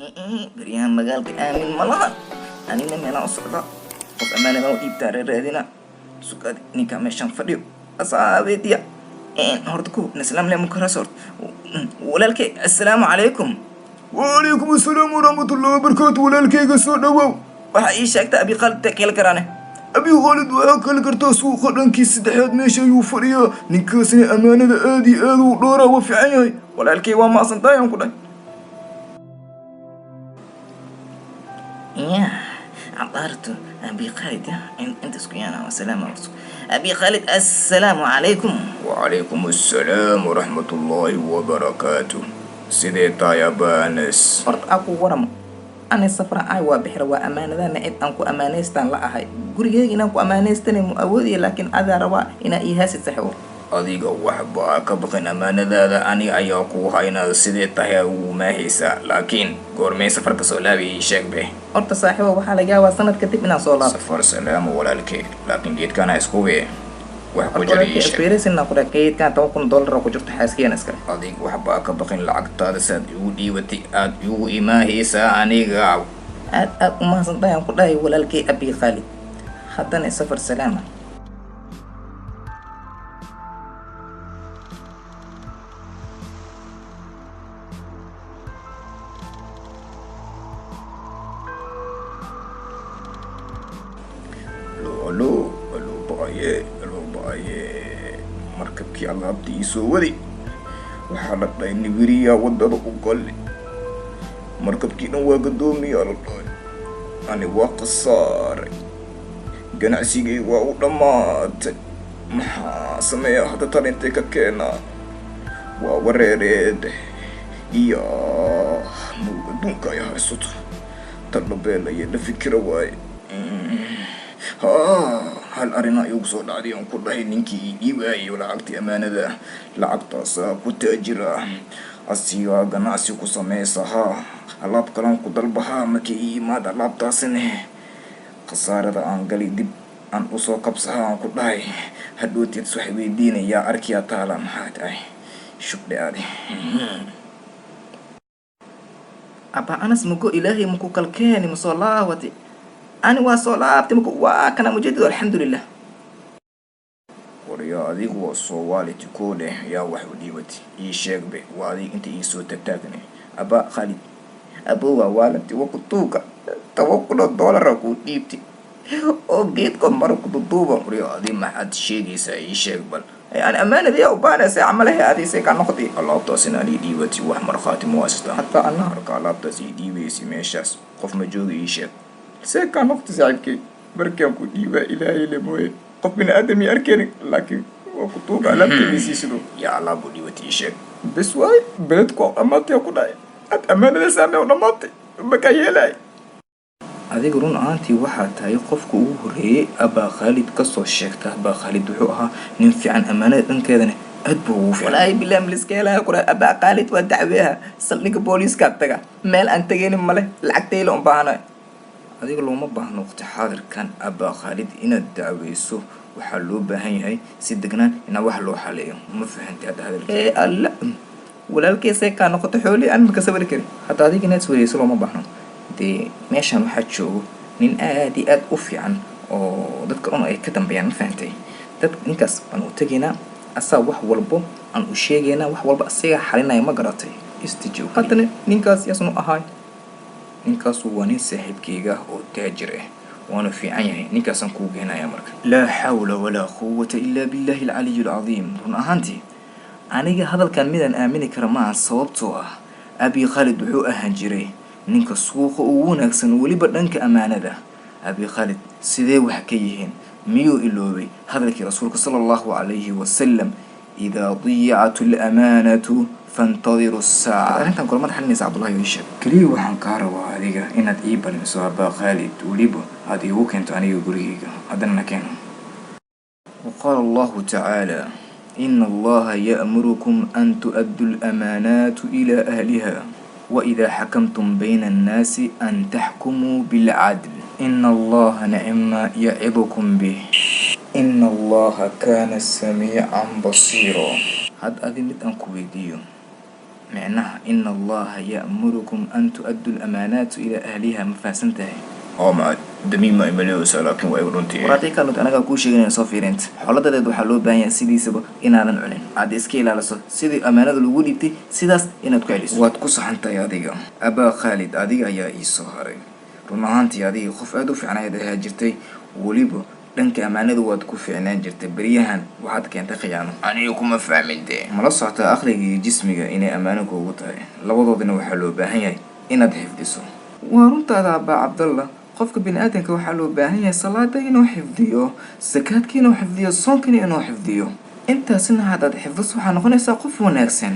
بريان مقالك آمن ملها أنا نمي أنا أصعد قف أمانة ما وديب تاري رادنا سكاد نيكا مشان فديو أصابي ديا هردكو نسلام لي مكرسورت ولالك السلام عليكم. وعليكم السلام ورحمة الله وبركاته. ولالك قصو دواو waxa ii sheegtay abi khalid keel karane أبي خالد وأكل كرتاسو خدن كيس دحيات ماشي يوفريا نكاسني أمانة آدي آدو دورا وفي عيني walaalkay waa maasantahay aan ku dhahay يا عبارته أبي خالد أنت سكيانا والسلام عليكم أبي خالد السلام عليكم. وعليكم السلام ورحمة الله وبركاته. سيديتا يا بانس horta aku waramo أنا سفر waa bixir waa amaanadana cid aan ku amaaneystaan la ahay gurigeyga inaan ku amaaneystana mu awoodiya laakiin adaa rabaa inaa ii haasi saxwo adiga waxba ka baqin amaanadaada ani ayaa ku haynaa sidee tahay ugu maahaysa laakiin goormee safarka soo laabay sheeg be horta saaxiibo waxaa laga yaabaa sanad kadib inaan soo laabto safar salaam walaalkay laakiin geedkana isku wee wax ku jira ii sheeg experience ku dhakeydkan $10,000 ku jirto xaaskiina iska adiga waxba ka baqin lacagtaada saad igu dhiibatay aad igu imaahaysa aniga aad u mahadsantahay aan ku dhahay walaalkay abi khalid haddana safar salaama Halo baaye markabkii alaabtii isoo waday waxaa la dhahay nibiriyaa wadada u galay markabkii dhan waa gadoomiyaa la dhahay ani waa khasaaray ganacsigay waa u dhammaatay maxaa sameeya hadda tan intay ka keenaa waa wareereed iyo mug adduunka ay haysato tan dhabeelaya la fikira waaye hal arina igu soo dhacday aan ku dhahay ninkii dhiibaayay lacagtii amaanada lacagtaasa ku taajira asiga ganacsi ku samaysahaa alaab kalan ku dalbahaa markii ii imaad alaabtaasina khasaarada aan gali dib aan usoo qabsahaa aan ku dhahay hadhowteed wax weydiinayaa arkiyaa taala maxaa tahay shubdhe aadi aba anas mugo ilaahay muku kalkeeni masoo laawati أنا وصلابت وكان مجدد الحمد لله. وريا أديك وصوالي تكونه يا واحد ديوتي يشيك به وأديك أنت يسوي تتاكني أبا خالد أبوه والدتي وكتوكا توكل $1 وكتيبتي أو جيتكم مرة كتوبة وريا أديك ما حد شيء يشيك بل يعني أمانة دي أوبانا سيعملها هذه سيكون نقطي الله تصنع لي ديوتي وأحمر خاتم واسطة حتى أنا ركع الله تزي ديوتي ماشاس قف مجوي يشيك سيكون نقطة زعلكي بركب وديبا إلهي لموي قف من آدم يأركني لكن وكتوب على تلسيسلو يا الله بودي وتيشك بس واي بلدكو أماتي أقول أتأمل لسامي ونماتي بكايلاي adiga run ahaantii waxaa tahay qofka ugu horeeyay aba khalid ka soo sheegta aba khalid wuxuu ahaa nin fiican amaanada dhankeedana aad buu ugu fiican walaahi billaah miliskeenaha qura aba khalid waa dacweha saldhigga booliiska taga meel aan tagayn male lacagtayla u baahanahay adiga looma baahno waqti xaadirkan aba khalid inaad dacweyso waxaa loo baahan yahay si degnaan in wax loo xaleeyo ma fahanti hadda hadalkii alla walaalkiisa ka noqoto xooli aan ka sabri karin hadda adiga inaad sawirayso looma baahno dee meeshan waxaa joogo nin aad iyo aad u fiican oo dadka dhan ay ka dambeeyaan ma fahantay dad ninkaas baan u tegaynaa asaa wax walbo aan u sheegaynaa wax walba asiga xalinaya ma garatay istijoog haddana ninkaas yaasnu ahaay ninkaasu waa nin saaxiibkayga oo taajir ah waana fiican yahay ninkaasaan kuu geenaya marka laa xawla walaa quwata ilaa billahi alcaliy alcadiim run ahaantii aniga hadalkan midaan aamini kara maaha sababtoo ah abi khalid wuxuu ahaan jiray ninka suuqa ugu wanaagsan weliba dhanka amaanada abi khalid sidee wax ka yihiin miyuu iloobay hadalkii rasuulka sala allahu calayhi wasalam idaa diyacatu alaamaanatu فانتظروا الساعة. أنت كل ما تحلني عبد الله يشهد. كلي وحن كهرباء هذيك إن تقيبل مسوا أبا خالد وليبو هذه هو كنت أنا يقوليك هذا المكان. وقال الله تعالى إن الله يأمركم أن تؤدوا الأمانات إلى أهلها وإذا حكمتم بين الناس أن تحكموا بالعدل إن الله نعم ما يعظكم به إن الله كان سميعا بصيرا. هذا أذن أنكو فيديو micnaha ina allaha ya'murukum an tu'addu al-amaanaatu ilaa ahliha ma fahansantahay ما دميمة إمليوسا لكن ويرونتي waraaqii kaalut anagaa kuu sheeganaya soo fiirinta xooladadeed waxaa loo baahan yahay sidiisaba inaadan cunin aad iska ilaaliso sidii ammaanada lagu dhiibtay sidaas inaad ku celiso waad ku saxan tahay adiga abaa khaalid adiga ayaa ii soo haray run ahaantii adiga qof aada u fiicnayd ayaa jirtay weliba dhanka ammaanada waad ku fiicnaan jirtay beryahan waxaad keentay khiyaano aniga kuma fahmin dee mala socotaa aqliga iyo jismiga inay ammaano kuugu tahay labadoodina waxaa loo baahan yahay inaad xifdiso waa runtaada abaa cabdallah qofka bini aadanka waxaa loo baahan yahay salaada inuu xifdiyo sakaadka inuu xifdiyo soonkana inuu xifdiyo intaasina haddaad xifdiso waxaa noqonaysaa qof wanaagsan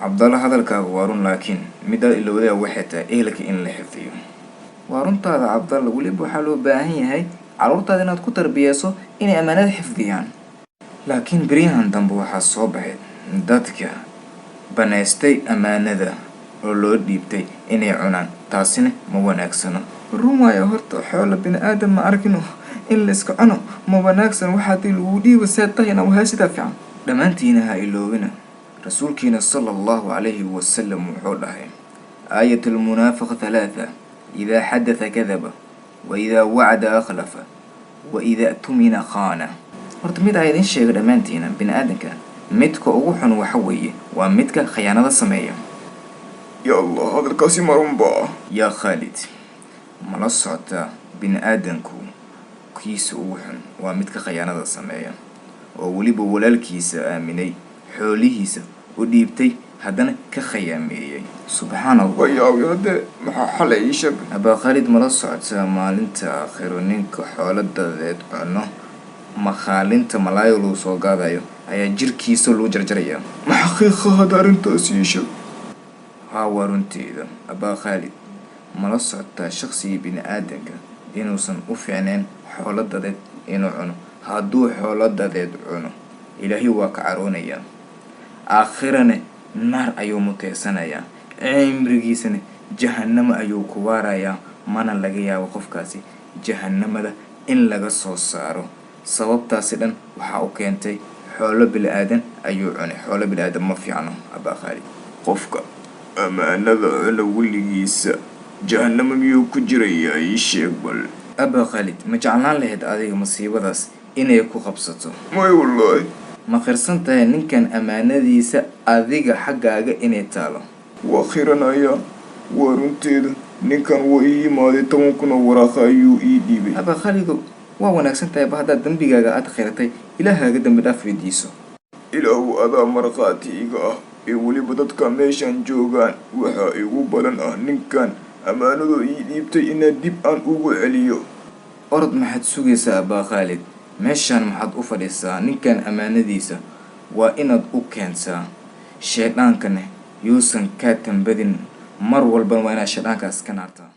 cabdalla hadalkaaga waa run laakiin midaad ilowdaa waxay tahay ehelka in la xifdiyo waa runtaada cabdalla weliba waxaa loo baahan yahay carruurtaada inaad ku tarbiyeyso inay ammaanada xifdiyaan laakiin beryahan dambe waxaa soo baxay dadka banaystay ammaanada oo loo dhiibtay inay cunaan taasina ma wanaagsano run waayo horta xoola bini aadam ma arkino in la iska cuno ma wanaagsan waxaadii lagu dhiiba saad tahayna wahaa sidaa fiican dhammaantiina ha iloobina rasuulkiina sala allahu calayhi wasalam wuxuu dhahay aayat almunaafiq halaatha idaa xadatha kadaba wa idaa wacda akhlafa wa idaa tumina khaana horta mid aa idin sheega dhammaantiina bini aadanka midka ugu xun waxa weeye waa midka khiyaanada sameeya يا الله هذا الكاسي مرمبا yaa khaalid mala socotaa bini aadanku kiisa ugu xun waa midka khiyaanada sameeya oo weliba walaalkiisa aaminay xoolihiisa u dhiibtay haddana ka khiyaameeyey subxaan allah ويا ولد ما حلا يشب abaa khaalid mala socotaa maalinta aakhiro ninka xooladadeed cuno makhaalinta malaayo lagu soo gaadayo ayaa jirkiisa loo jarjarayaa ما حقيقة هذا أنت يشب haa waa runteeda abaa khaalid mala socotaa shaqsigii bini aadanka inuusan u fiicnayn xooladadeed inuu cuno hadduu xooladadeed cuno ilaahay waa ka caroonayaa aakhirana naar ayuu muteysanayaa cimrigiisana jahannamo ayuu ku waarayaa mana laga yaabo qofkaasi jahannamada in laga soo saaro sababtaasi dhan waxaa u keentay xoolo bini aadan ayuu cunay xoolo bini aadan ma fiicno abaa khaalid قفك أمانة أنا وليس جهنم ميو كجريا يشيك بل abaa khaalid ma jeclaan lahayd adiga masiibadaas inay ku qabsato ما والله ma qirsan tahay ninkan ammaanadiisa adiga xaggaaga inay taalo وأخيرا يا ورنتيد نكان وإيه ما دي تمكن وراخا يو إي ديبي abaa khaalidow waa wanaagsan tahay ba haddaad dembigaaga aad khiratay ilaahaaga dembi dhaaf weydiiso إله أذا مرقاتي إيقا ولي بدتك ميشان جوغان وحا إيقو بلن نكان أمانو إي ديبتي إنا ديب أن أوغو عليو orod maxaad sugaysaa abaa khaalid meeshaan maxaad u fadhiisaa ninkan ammaanadiisa waa inaad u keentaa shaydaankana yuusan kaa tambadin mar walbana waa inaad shayddaankaas ka naartaa